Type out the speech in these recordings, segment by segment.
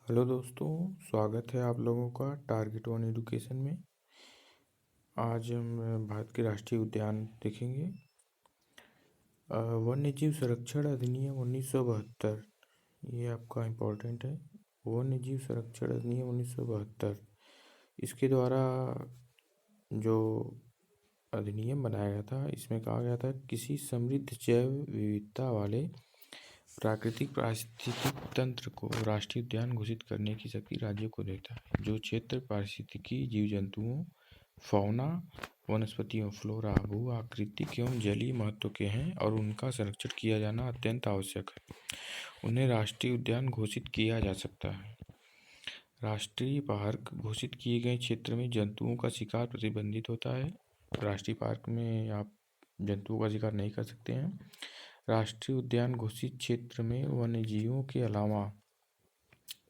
Hello दोस्तों, स्वागत है आप लोगों का टारगेट वन एजुकेशन में। आज हम भारत के राष्ट्रीय उद्यान देखेंगे। वन्यजीव संरक्षण अधिनियम 1972, ये आपका इम्पोर्टेंट है। वन्यजीव संरक्षण अधिनियम 1972, इसके द्वारा जो अधिनियम बनाया गया था, इसमें कहा गया था किसी समृद्ध जैव विविधता वाले प्राकृतिक पारिस्थितिक तंत्र को राष्ट्रीय उद्यान घोषित करने की शक्ति राज्यों को देता है। जो क्षेत्र पारिस्थितिकी जीव जंतुओं, फौना, वनस्पतियों, फ्लोरा, भू आकृतिक एवं जलीय महत्व के हैं और उनका संरक्षण किया जाना अत्यंत आवश्यक है, उन्हें राष्ट्रीय उद्यान घोषित किया जा सकता है। राष्ट्रीय पार्क घोषित किए गए क्षेत्र में जंतुओं का शिकार प्रतिबंधित होता है। राष्ट्रीय पार्क में आप जंतुओं का शिकार नहीं कर सकते हैं। राष्ट्रीय उद्यान घोषित क्षेत्र में वन्यजीवों के अलावा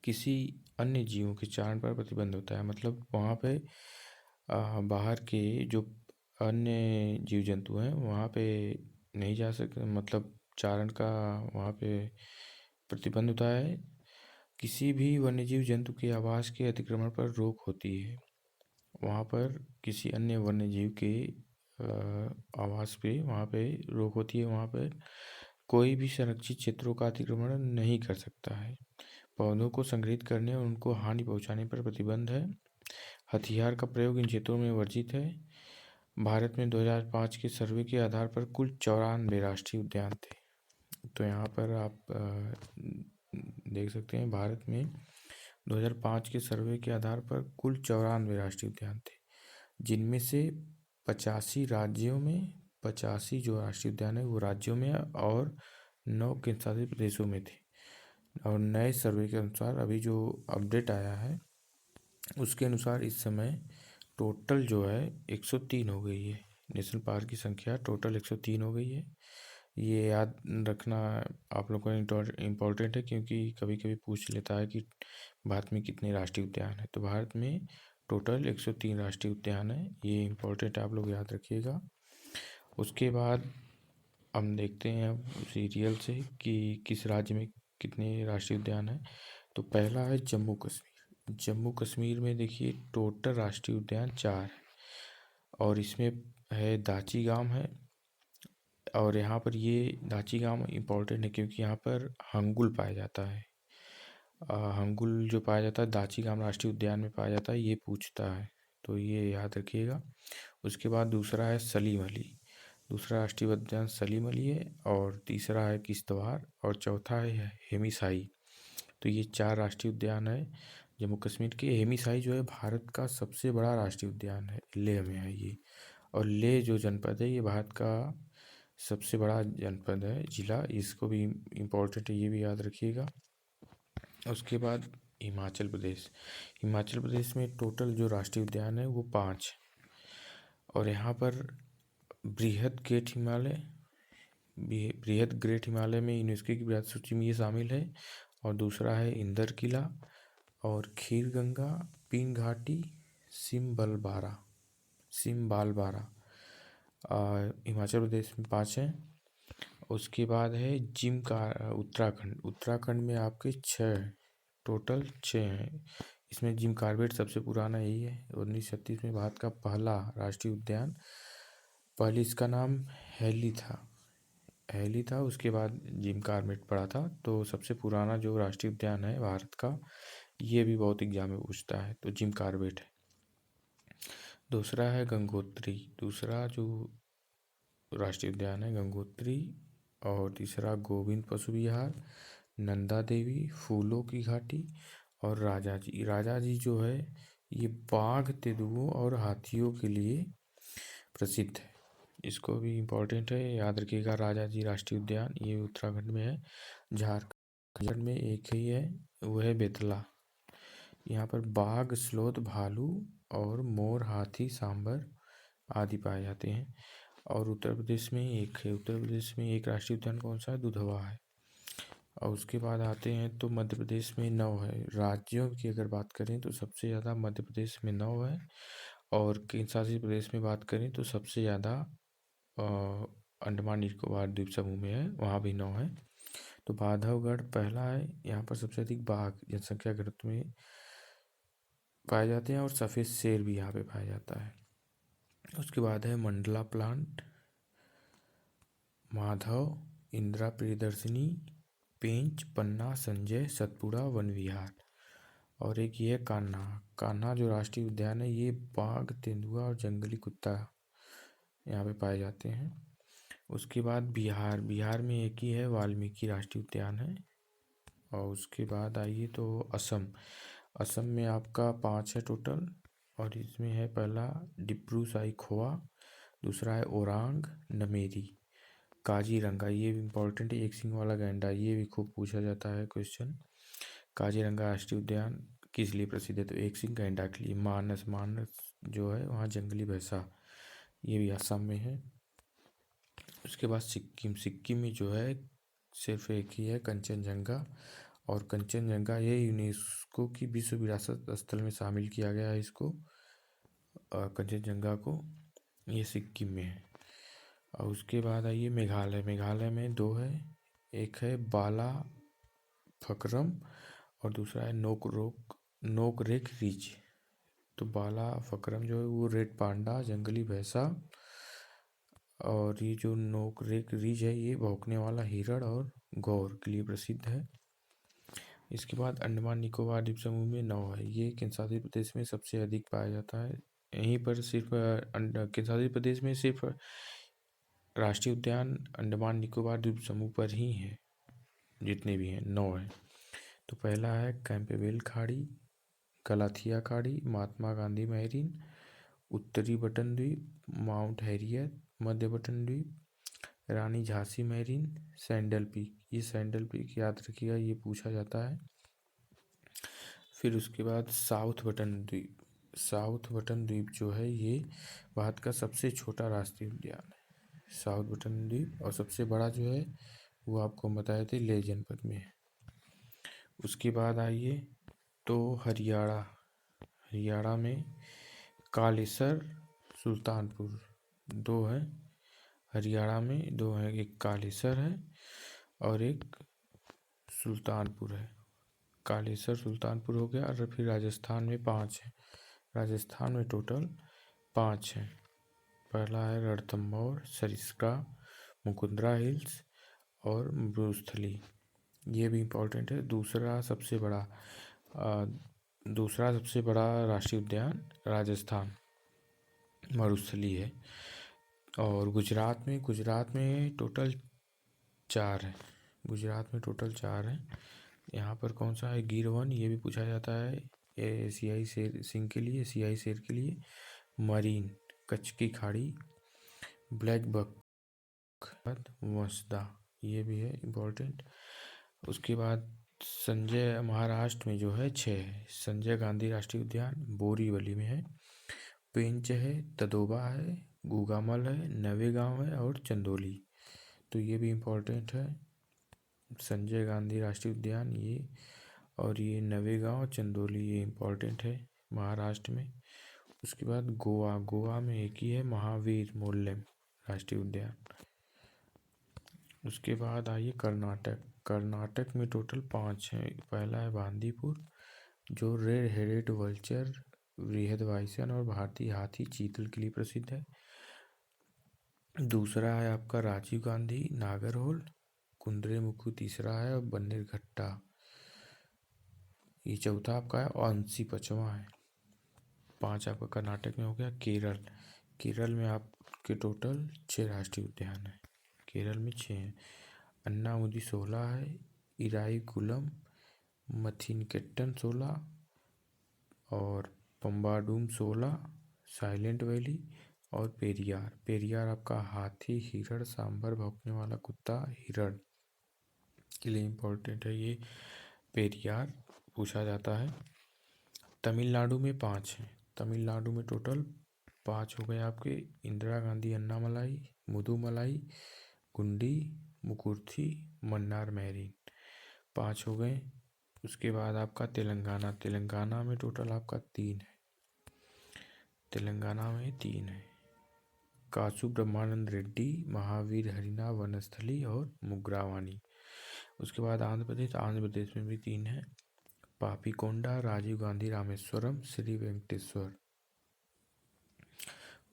किसी अन्य जीवों के चारण पर प्रतिबंध होता है। मतलब वहाँ पे बाहर के जो अन्य जीव जंतु हैं वहाँ पे नहीं जा सकते, मतलब चारण का वहाँ पे प्रतिबंध होता है। किसी भी वन्यजीव जंतु के आवास के अतिक्रमण पर रोक होती है। वहाँ पर किसी अन्य वन्यजीव के आवास पे वहाँ पे रोक होती है। वहाँ पर कोई भी संरक्षित क्षेत्रों का अतिक्रमण नहीं कर सकता है। पौधों को संग्रहित करने और उनको हानि पहुँचाने पर प्रतिबंध है। हथियार का प्रयोग इन क्षेत्रों में वर्जित है। भारत में 2005 के सर्वे के आधार पर कुल 94 राष्ट्रीय उद्यान थे। तो यहाँ पर आप देख सकते हैं, भारत में 2005 के सर्वे के आधार पर कुल 94 राष्ट्रीय उद्यान थे, जिनमें से 85 राज्यों में 85 जो राष्ट्रीय उद्यान है वो राज्यों में और 9 केंद्रशासित प्रदेशों में थे। और नए सर्वे के अनुसार अभी जो अपडेट आया है उसके अनुसार इस समय टोटल जो है 103 हो गई है। नेशनल पार्क की संख्या टोटल 103 हो गई है। ये याद रखना आप लोगों को इम्पोर्टेंट है, क्योंकि कभी कभी पूछ लेता है कि भारत में कितने राष्ट्रीय उद्यान है। तो भारत में टोटल 103 राष्ट्रीय उद्यान है, ये इम्पोर्टेंट आप लोग याद रखिएगा। उसके बाद हम देखते हैं अब सीरियल से कि किस राज्य में कितने राष्ट्रीय उद्यान हैं। तो पहला है जम्मू कश्मीर। जम्मू कश्मीर में देखिए टोटल राष्ट्रीय उद्यान 4 है और इसमें है दाची गाम है। और यहाँ पर ये दाची गाम इम्पोर्टेंट है क्योंकि यहाँ पर हंगुल पाया जाता है। हंगुल जो पाया जाता है दाची गाम राष्ट्रीय उद्यान में पाया जाता है, ये पूछता है, तो ये याद रखिएगा। उसके बाद दूसरा है सलीम अली। दूसरा राष्ट्रीय उद्यान सलीम अली है और तीसरा है किश्तवाड़ और चौथा है हेमीसाई। तो ये 4 राष्ट्रीय उद्यान है जम्मू कश्मीर के। हेमीसाई जो है भारत का सबसे बड़ा राष्ट्रीय उद्यान है, लेह में है ये। और लेह जो जनपद है ये भारत का सबसे बड़ा जनपद है, जिला। इसको भी इम्पोर्टेंट है, ये भी याद रखिएगा। उसके बाद हिमाचल प्रदेश। हिमाचल प्रदेश में टोटल जो राष्ट्रीय उद्यान है वो 5 और यहाँ पर बृहद ग्रेट हिमालय में यूनेस्को की विरासत सूची में ये शामिल है। और दूसरा है इंदर किला और खीर गंगा, पीन घाटी, सिमबालबारा। हिमाचल प्रदेश में 5 हैं। उसके बाद है उत्तराखंड। उत्तराखंड में आपके 6 टोटल 6 हैं। इसमें जिम कॉर्बेट सबसे पुराना यही है। 1936 में भारत का पहला राष्ट्रीय उद्यान, पहले इसका नाम हैली था, उसके बाद जिम कॉर्बेट पड़ा था। तो सबसे पुराना जो राष्ट्रीय उद्यान है भारत का, ये भी बहुत एग्जाम में पूछता है, तो जिम कॉर्बेट है। दूसरा है गंगोत्री। दूसरा जो राष्ट्रीय उद्यान है गंगोत्री। और तीसरा गोविंद पशु विहार, नंदा देवी, फूलों की घाटी और राजाजी। राजाजी जो है ये बाघ, तेंदुओं और हाथियों के लिए प्रसिद्ध है। इसको भी इम्पोर्टेंट है, याद रखिएगा। राजाजी राष्ट्रीय उद्यान ये उत्तराखंड में है। झारखंड में एक ही है, वो है बेतला। यहाँ पर बाघ, स्लोथ, भालू और मोर, हाथी, सांबर आदि पाए जाते हैं। और उत्तर प्रदेश में एक है। उत्तर प्रदेश में एक राष्ट्रीय उद्यान कौन सा है? दुधवा है। और उसके बाद आते हैं तो मध्य प्रदेश में 9 है। राज्यों की अगर बात करें तो सबसे ज़्यादा मध्य प्रदेश में 9 है। और केंद्र शासित प्रदेश में बात करें तो सबसे ज़्यादा अंडमान निकोबार द्वीप समूह में है, वहाँ भी 9 है। तो बांधवगढ़ पहला है। यहाँ पर सबसे अधिक बाघ जनसंख्या घनत्व में पाए जाते हैं और सफ़ेद शेर भी यहाँ पे पाया जाता है। उसके बाद है मंडला प्लांट, माधव, इंदिरा प्रियदर्शनी, पेंच, पन्ना, संजय, सतपुड़ा वन विहार। और एक ये कान्हा। कान्हा जो राष्ट्रीय उद्यान है, ये बाघ, तेंदुआ और जंगली कुत्ता यहाँ पे पाए जाते हैं। उसके बाद बिहार में एक ही है, वाल्मीकि राष्ट्रीय उद्यान है। और उसके बाद आइए तो असम में आपका 5 है टोटल। और इसमें है पहला डिब्रू साइखोवा, दूसरा है ओरांग नमेरी, काजीरंगा, ये भी इम्पोर्टेंट है, एक सींग वाला गैंडा, ये भी खूब पूछा जाता है क्वेश्चन। काजीरंगा राष्ट्रीय उद्यान किस लिए प्रसिद्ध है? तो एक सींग गैंडा के लिए। मानस जो है वहाँ जंगली भैंसा, ये भी असम में है। उसके बाद सिक्किम में जो है सिर्फ एक ही है, कंचनजंगा। और कंचनजंगा ये यूनेस्को की विश्व विरासत स्थल में शामिल किया गया है इसको, कंचनजंगा को। ये सिक्किम में है। और उसके बाद आइए मेघालय में 2 है, एक है बाला फकरम और दूसरा है नोकरेक रिज। तो बाला फकरम जो है वो रेड पांडा, जंगली भैंसा, और ये जो नोकरेक रिज है ये भौंकने वाला हिरण और गौर के लिए प्रसिद्ध है। इसके बाद अंडमान निकोबार द्वीप समूह में 9 है, ये केंद्रशासित प्रदेश में सबसे अधिक पाया जाता है। यहीं पर सिर्फ केंद्रशासित प्रदेश में सिर्फ राष्ट्रीय उद्यान अंडमान निकोबार द्वीप समूह पर ही है, जितने भी हैं 9 है। तो पहला है कैंपबेल खाड़ी, गलाथिया खाड़ी, महात्मा गांधी मैरीन, उत्तरी बटन द्वीप, माउंट हैरियट, मध्य बटन द्वीप, रानी झांसी मैरीन, सैंडल पीक। ये सैंडल पीक याद रखिएगा, ये पूछा जाता है। फिर उसके बाद साउथ बटन द्वीप जो है ये भारत का सबसे छोटा राष्ट्रीय उद्यान है, साउथ बटन द्वीप। और सबसे बड़ा जो है वो आपको बताए थे लेह जनपद में है। उसके बाद आइए तो हरियाणा में कालेसर, सुल्तानपुर 2 है। हरियाणा में 2 है, एक कालेसर है और एक सुल्तानपुर है। कालेसर सुल्तानपुर हो गया। और फिर राजस्थान में 5 है, राजस्थान में टोटल 5 है। पहला है रणथंभौर, सरिस्का, मुकुंदरा हिल्स और मरुस्थली, ये भी इम्पोर्टेंट है। दूसरा सबसे बड़ा राष्ट्रीय उद्यान राजस्थान मरुस्थली है। और गुजरात में टोटल 4 है, यहाँ पर कौन सा है? गिर वन, ये भी पूछा जाता है सियाई शेर के लिए। मरीन, कच्छ की खाड़ी, ब्लैक बक, वसदा, ये भी है इम्पोर्टेंट। उसके बाद महाराष्ट्र में जो है 6 है, संजय गांधी राष्ट्रीय उद्यान बोरीवली में है, पेंच है, तदोबा है, गुगामल है, नवेगांव है और चंदौली। तो ये भी इम्पोर्टेंट है, संजय गांधी राष्ट्रीय उद्यान ये, और ये नवेगांव, चंदौली, ये इम्पोर्टेंट है महाराष्ट्र में। उसके बाद गोवा में एक ही है, महावीर मोल्लेम राष्ट्रीय उद्यान। उसके बाद आइए कर्नाटक में टोटल 5 है। पहला है बांदीपुर जो रेड हेडेड वल्चर, वृहद बाइसन और भारतीय हाथी चीतल के लिए प्रसिद्ध है। दूसरा है आपका राजीव गांधी नागरहोल, कुद्रेमुखु तीसरा है और बन्नेरघट्टा ये चौथा आपका है, और अंसी 5वां है। 5 आपका कर्नाटक में हो गया। केरल में आपके टोटल 6 राष्ट्रीय उद्यान है, केरल में 6 हैं। अन्नामुदी 16 है, इराईकुलम, मथिनकेट्टन 16 और पंबाडुम 16, साइलेंट वैली और पेरियार आपका हाथी, हिरण, सांभर भौंकने वाला कुत्ता, हिरण के लिए इम्पोर्टेंट है ये पेरियार, पूछा जाता है। तमिलनाडु में 5 हैं, तमिलनाडु में टोटल 5 हो गए आपके, इंदिरा गांधी अन्नामलाई, मुदुमलाई, गुंडी, मुकुर्थी, मन्नार मैरीन, 5 हो गए। उसके बाद आपका तेलंगाना में टोटल आपका 3 है, कासु ब्रह्मानंद रेड्डी, महावीर हरिना वनस्थली और मुग्रावानी। उसके बाद आंध्र प्रदेश में भी 3 है, पापीकोंडा, राजीव गांधी रामेश्वरम, श्री वेंकटेश्वर।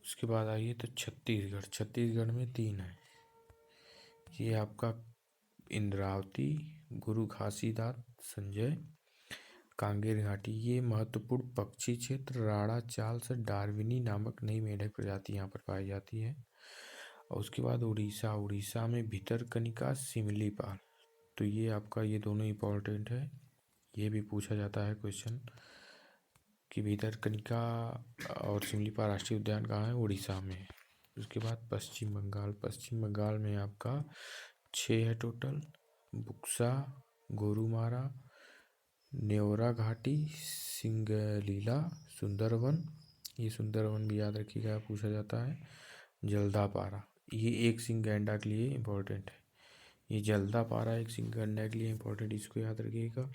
उसके बाद आइए तो छत्तीसगढ़ में 3 है, ये आपका इंद्रावती, गुरु घासीदास संजय, कांगेर घाटी। ये महत्वपूर्ण पक्षी क्षेत्र राड़ा चाल से डार्विनी नामक नई मेंढक प्रजाति यहाँ पर पाई जाती है। और उसके बाद उड़ीसा में भितरकनिका, सिमलीपाल। तो ये आपका ये दोनों इम्पोर्टेंट है, ये भी पूछा जाता है क्वेश्चन कि भितरकनिका और सिमलीपाल राष्ट्रीय उद्यान कहाँ है, उड़ीसा में है। उसके बाद पश्चिम बंगाल में आपका 6 है टोटल, बुक्सा, गोरुमारा, नेवरा घाटी, सिंगलीला, सुंदरवन। ये सुंदरवन भी याद रखिएगा, पूछा जाता है। जल्दापारा, ये एक सिंह गैंडा के लिए इम्पोर्टेंट है, ये जल्दापारा एक सिंह गैंडा के लिए इम्पोर्टेंट, इसको याद रखिएगा।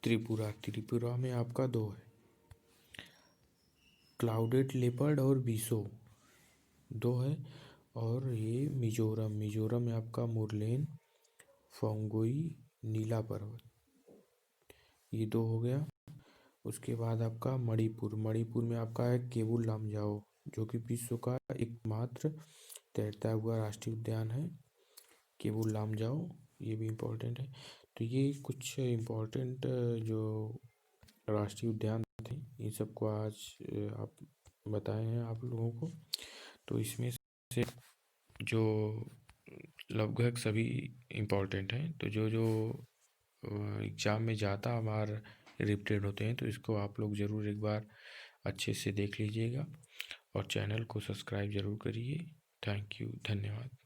त्रिपुरा में आपका 2 है, क्लाउडेड लेपर्ड और बीसो 2 है। और ये मिजोरम में आपका मुरलेन, फोंगोई, नीला पर्वत, ये 2 हो गया। उसके बाद आपका मणिपुर में आपका है केबुल लामजाओ, जो कि विश्व का एकमात्र तैरता हुआ राष्ट्रीय उद्यान है, केबुल लामजाओ, ये भी इम्पोर्टेंट है। तो ये कुछ इम्पोर्टेंट जो राष्ट्रीय उद्यान थे, इन सबको आज आप बताए हैं आप लोगों को। तो इसमें से जो लगभग सभी इम्पोर्टेंट हैं, तो जो एग्ज़ाम में ज़्यादा बार रिपीटेड होते हैं, तो इसको आप लोग ज़रूर एक बार अच्छे से देख लीजिएगा और चैनल को सब्सक्राइब ज़रूर करिए। थैंक यू, धन्यवाद।